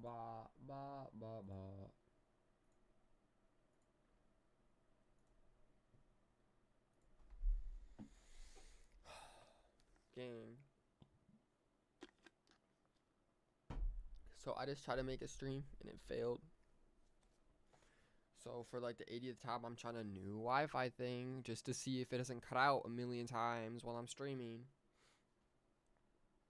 Ba ba ba ba. Gang. So I just tried to make a stream and it failed. So for like the 80th time, I'm trying a new Wi-Fi thing just to see if it doesn't cut out a million times while I'm streaming.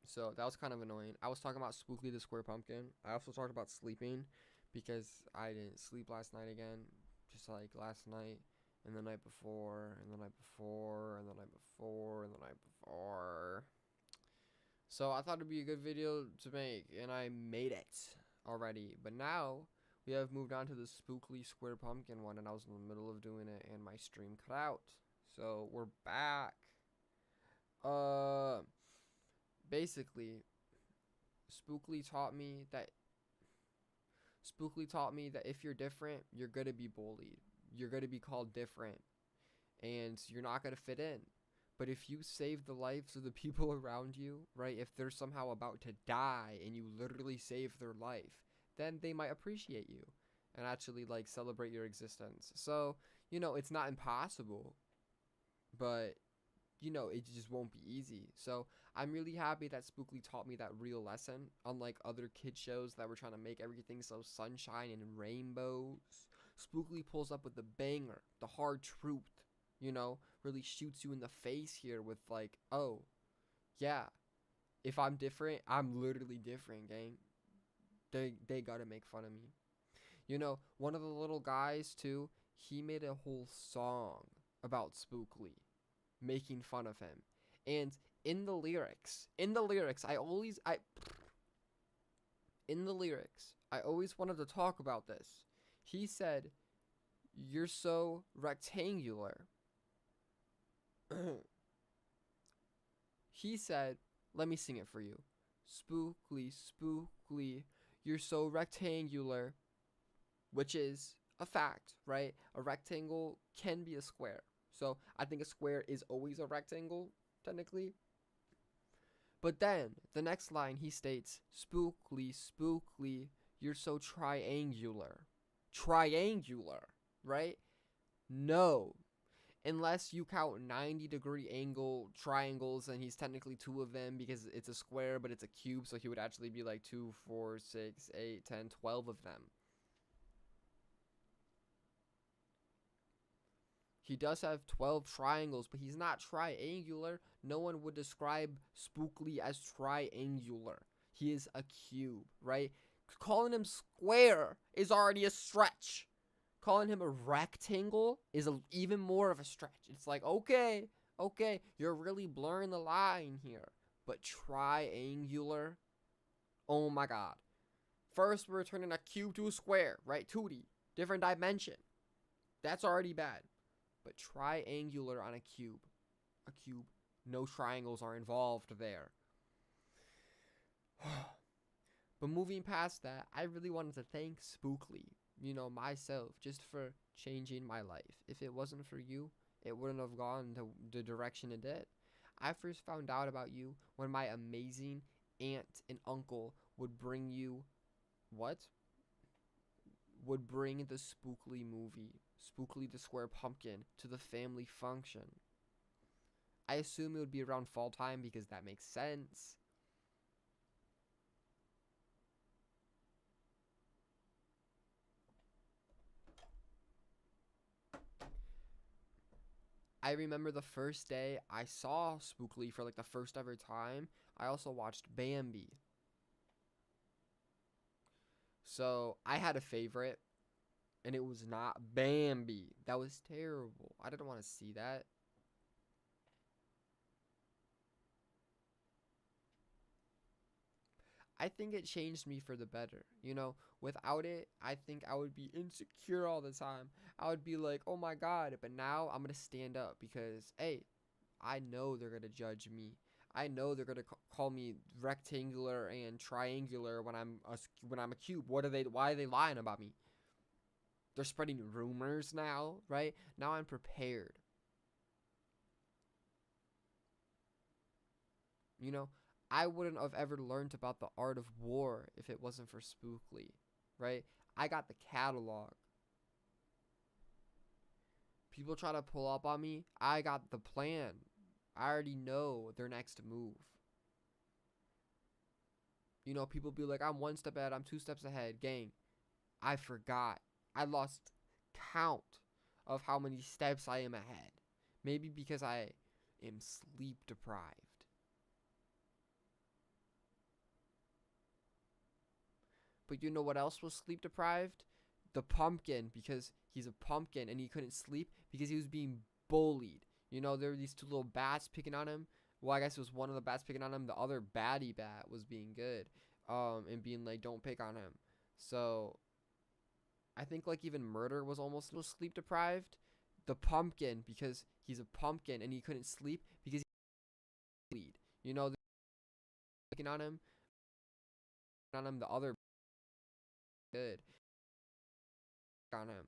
So that was kind of annoying. I was talking about Spookly the Square Pumpkin. I also talked about sleeping because I didn't sleep last night again, just like last night and the night before and the night before and the night before and the night before. So I thought it'd be a good video to make, and I made it already. But now we have moved on to the Spookly Square Pumpkin one, and I was in the middle of doing it, and my stream cut out. So we're back. Uh, basically, Spookly taught me that if you're different, you're gonna be bullied. You're gonna be called different, and you're not gonna fit in. But if you save the lives of the people around you, right? If they're somehow about to die and you literally save their life, then they might appreciate you and actually like celebrate your existence. So, it's not impossible, but it just won't be easy. So I'm really happy that Spookly taught me that real lesson, unlike other kid shows that were trying to make everything so sunshine and rainbows. Spookly pulls up with the banger, the hard truth, really shoots you in the face here with like, oh, yeah, if I'm different, I'm literally different, gang. They gotta make fun of me. One of the little guys too, he made a whole song about Spookly, making fun of him. And in the lyrics, I always wanted to talk about this. He said, "You're so rectangular." He said, let me sing it for you. Spookly, spookly, you're so rectangular, which is a fact, right? A rectangle can be a square. So I think a square is always a rectangle, technically. But then the next line he states, spookly, spookly, you're so triangular. Triangular, right? No. Unless you count 90-degree angle triangles, and he's technically two of them because it's a square, but it's a cube, so he would actually be like 2, 4, 6, 8, 10, 12 of them. He does have 12 triangles, but he's not triangular. No one would describe Spookly as triangular. He is a cube, right? Calling him square is already a stretch. Calling him a rectangle is even more of a stretch. It's like, okay, you're really blurring the line here. But triangular, oh my god. First, we're turning a cube to a square, right? 2D, different dimension. That's already bad. But triangular on a cube, no triangles are involved there. But moving past that, I really wanted to thank Spookly, myself, just for changing my life. If it wasn't for you, it wouldn't have gone the direction it did. I first found out about you when my amazing aunt and uncle would bring you what? Would bring the Spookly movie, Spookly the Square Pumpkin, to the family function. I assume it would be around fall time because that makes sense. I remember the first day I saw Spookly for like the first ever time. I also watched Bambi. So I had a favorite, and it was not Bambi. That was terrible. I didn't want to see that. I think it changed me for the better. Without it, I think I would be insecure all the time. I would be like, oh my God. But now I'm going to stand up because, hey, I know they're going to judge me. I know they're going to call me rectangular and triangular when I'm a cube. Why are they lying about me? They're spreading rumors now, right? Now I'm prepared. I wouldn't have ever learned about the art of war if it wasn't for Spookly, right? I got the catalog. People try to pull up on me. I got the plan. I already know their next move. You know, people be like, I'm one step ahead, I'm two steps ahead. Gang, I forgot. I lost count of how many steps I am ahead. Maybe because I am sleep deprived. But you know what else was sleep deprived? The pumpkin, because he's a pumpkin and he couldn't sleep because he was being bullied. You know, there were these two little bats picking on him. Well, I guess it was one of the bats picking on him. The other baddie bat was being good, and being like, don't pick on him. So I think like even murder was almost a little sleep deprived. The pumpkin, because he's a pumpkin and he couldn't sleep because he bleed. You know, picking on him. The other good on him.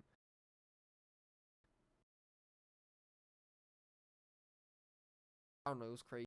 I don't know. It was crazy.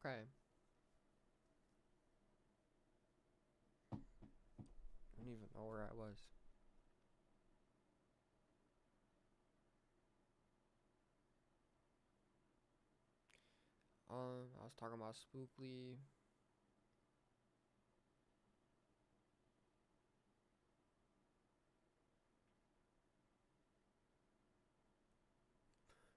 Okay. I don't even know where I was. I was talking about Spookly.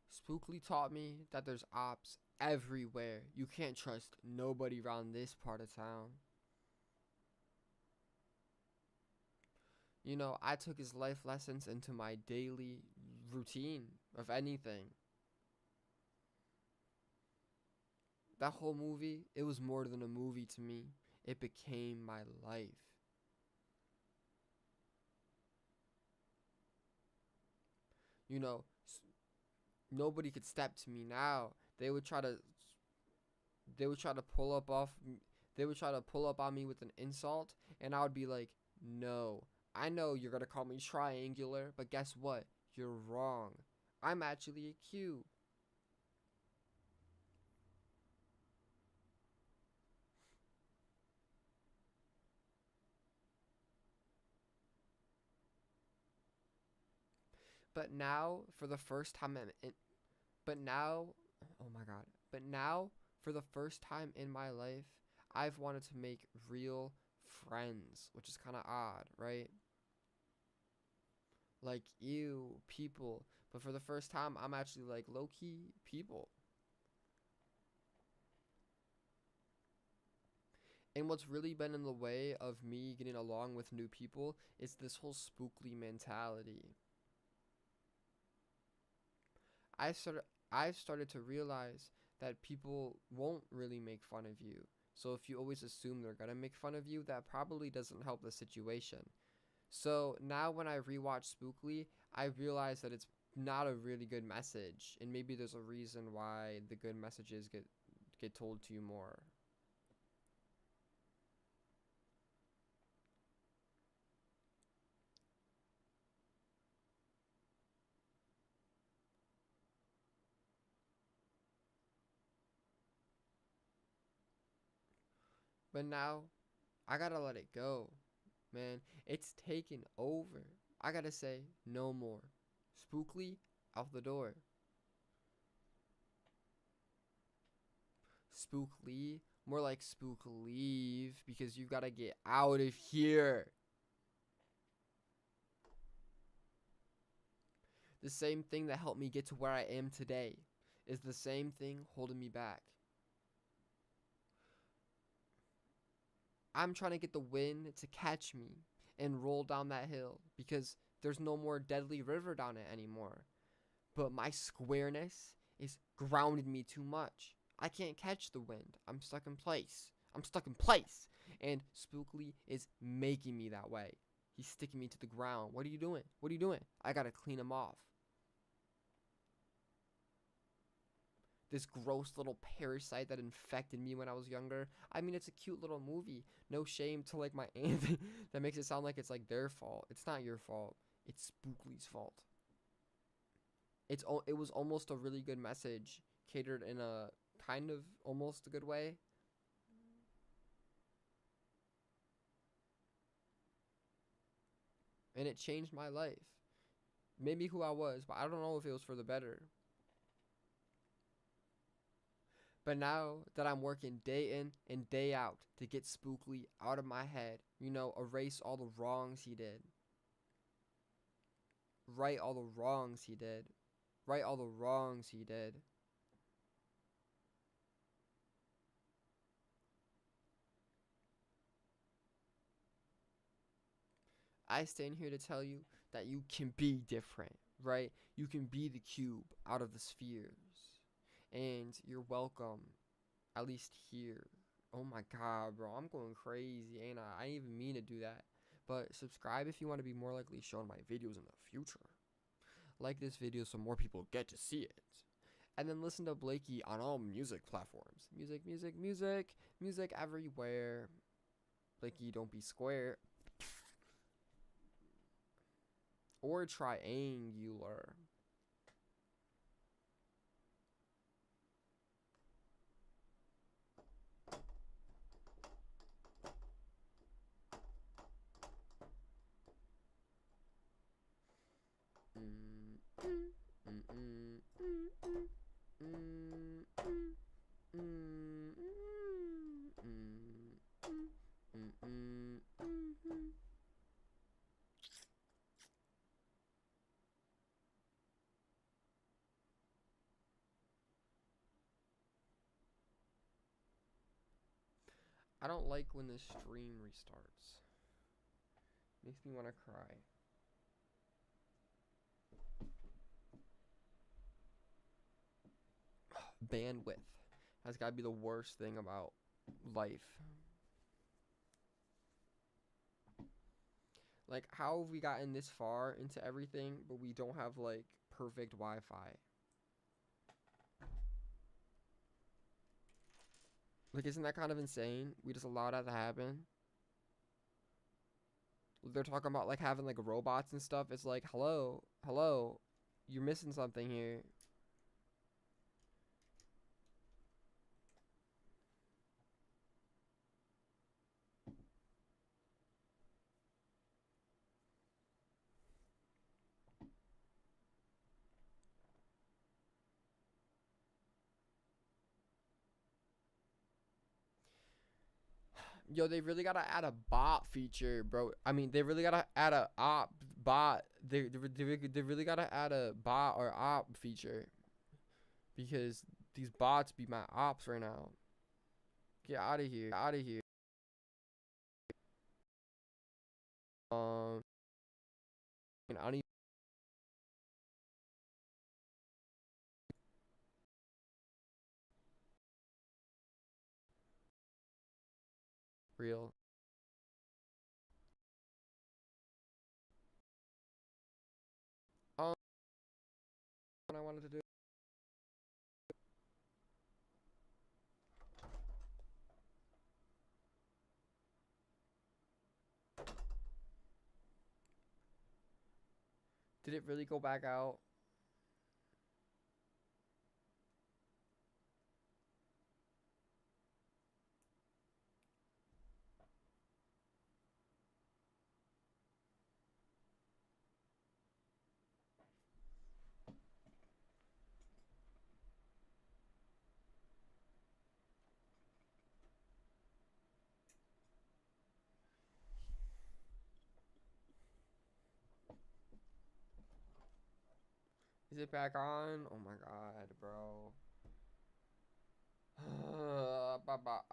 Spookly taught me that there's ops everywhere. You can't trust nobody around this part of town. You know, I took his life lessons into my daily routine of anything. That whole movie, it was more than a movie to me. It became my life. You know, nobody could step to me now. They would try to pull up off they would try to pull up on me with an insult, and I would be like, "No. I know you're going to call me triangular, but guess what? You're wrong. I'm actually a cube." But now, for the first time but now, oh my god. But now, for the first time in my life, I've wanted to make real friends, which is kind of odd, right? Like, ew, people. But for the first time, I'm actually like low key people. And what's really been in the way of me getting along with new people is this whole spookly mentality. I started I've started to realize that people won't really make fun of you. So if you always assume they're gonna make fun of you, that probably doesn't help the situation. So now when I rewatch Spookly, I realize that it's not a really good message, and maybe there's a reason why the good messages get told to you more. But now I gotta let it go, man. It's taken over. I gotta say no more. Spookly out the door. Spookly, more like spook leave, because you gotta get out of here. The same thing that helped me get to where I am today is the same thing holding me back. I'm trying to get the wind to catch me and roll down that hill because there's no more deadly river down it anymore. But my squareness is grounding me too much. I can't catch the wind. I'm stuck in place. I'm stuck in place. And Spookly is making me that way. He's sticking me to the ground. What are you doing? What are you doing? I gotta clean him off. This gross little parasite that infected me when I was younger. I mean, it's a cute little movie. No shame to like my aunt that makes it sound like it's like their fault. It's not your fault. It's Spookly's fault. It was almost a really good message, catered in a kind of almost a good way. And it changed my life. Made me who I was, but I don't know if it was for the better. But now that I'm working day in and day out to get Spookly out of my head, erase all the wrongs he did. Right all the wrongs he did. Right all the wrongs he did. I stand here to tell you that you can be different, right? You can be the cube out of the spheres. And you're welcome, at least here. Oh my god, bro, I'm going crazy, ain't I? I didn't even mean to do that. But subscribe if you want to be more likely shown my videos in the future. Like this video so more people get to see it. And then listen to Blakey on all music platforms. Music, music, music, music everywhere. Blakey, don't be square. Or triangular. I don't like when this stream restarts. Makes me want to cry. Bandwidth has got to be the worst thing about life. Like, how have we gotten this far into everything, but we don't have, like, perfect Wi-Fi? Like, isn't that kind of insane? We just allow that to happen. They're talking about, like, having, like, robots and stuff. It's like, hello, hello, you're missing something here. Yo, they really gotta add a bot feature, bro. I mean, they really gotta add a op bot. They really gotta add a bot or op feature, because these bots be my ops right now. Get out of here. Get out of here. I don't even Real. What I wanted to do. Did it really go back out? Is it back on? Oh my god, bro. Ba- ba-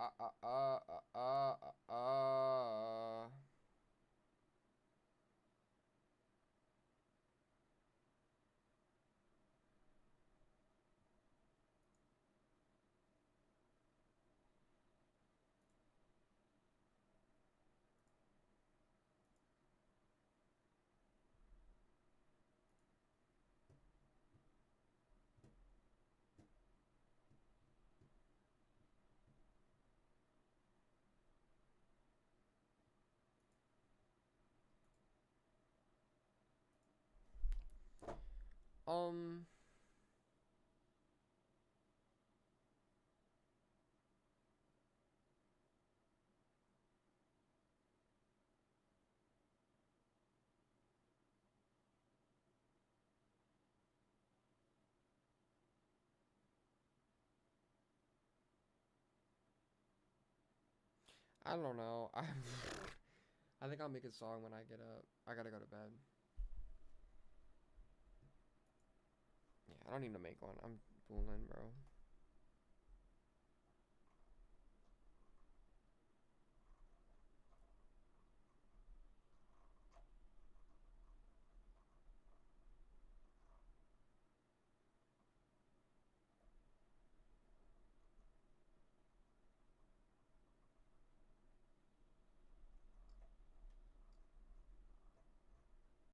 um, I don't know. I think I'll make a song when I get up. I gotta go to bed. Yeah, I don't need to make one. I'm fooling, bro.